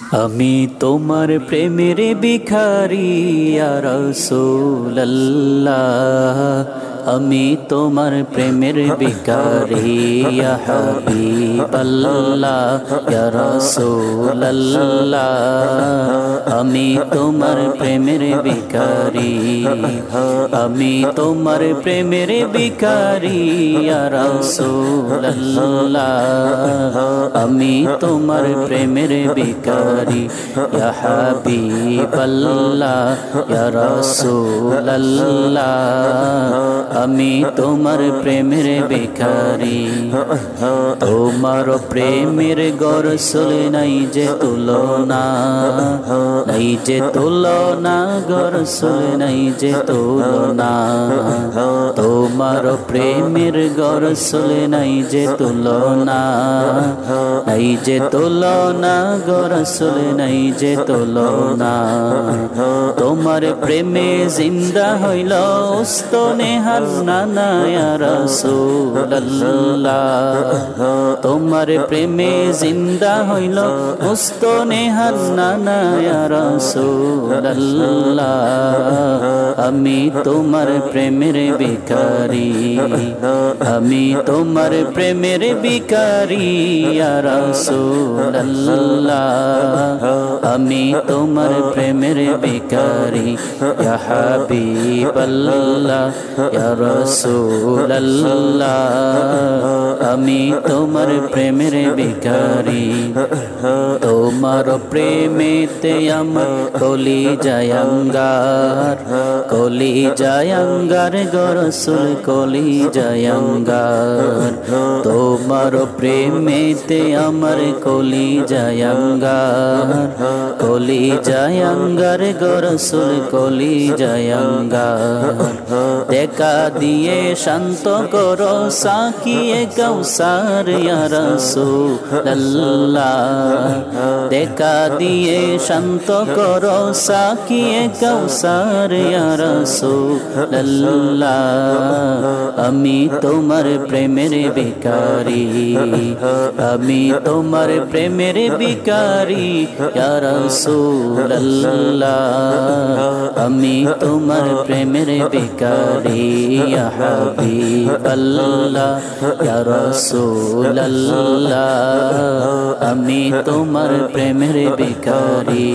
আমি তোমার প্রেমের ভিখারি ইয়া রাসূলুল্লাহ, আমি তোমার প্রেমের ভিখারি ইয়া হাবিবাল্লাহ, ইয়া রাসূলুল্লাহ, আমি তোমার প্রেমের ভিখারি, আমি তোমার প্রেমের ভিখারি ইয়া রাসূলুল্লাহ, আমি তোমার প্রেমের ভিখারি ইয়া হাবিবাল্লাহ, ইয়া রাসূলুল্লাহ, আমি তোমার প্রেমের ভিখারি। তোমার প্রেমের গরসুল নাই যে তুলনা, নাই যে তুলনা, গরসুল নাই যে তুলনা। তোমার প্রেমের গরসুল নাই যে তুলনা, নাই যে তুলনা, গরসুল নাই যে তুলনা। তোমার প্রেমে জিন্দা হইল উস্তনে হান্নানা ইয়া রাসূলুল্লাহ, তোমার প্রেমে জিন্দা হইল উস্তনে হান্নানা ইয়া রাসূলুল্লাহ, আমি তোমার প্রেমের ভিখারি, আমি তোমার প্রেমের ভিখারি ইয়া রাসূলুল্লাহ, আমি তোমার প্রেমের ভিখারি ইয়া হাবিবাল্লাহ, ইয়া রাসূলুল্লাহ, আমি তোমার প্রেমের ভিখারি। তোমার প্রেমেতে আমার কলিজায় আঙ্গার, কলিজায় আঙ্গার গো রাসূল, কলিজায় আঙ্গার। তোমার প্রেমেতে আমার কলিজায় আঙ্গার, কলিজায় আঙ্গার গো রাসূল, কলিজায় আঙ্গার। দেখা দিয়ে শান্ত করো সাকিয়ে কাউসার ইয়া রাসূলুল্লাহ, দেখা দিয়ে শান্ত করো সাকিয়ে কাউসার ইয়া রাসূলুল্লাহ, আমি তোমার প্রেমের ভিখারি, আমি তোমার প্রেমের ভিখারি ইয়া রাসূলুল্লাহ, আমি তোমার প্রেমের ভিখারি ইয়া হাবিবাল্লাহ, ইয়া রাসূলুল্লাহ, আমি তোমার প্রেমের ভিখারি।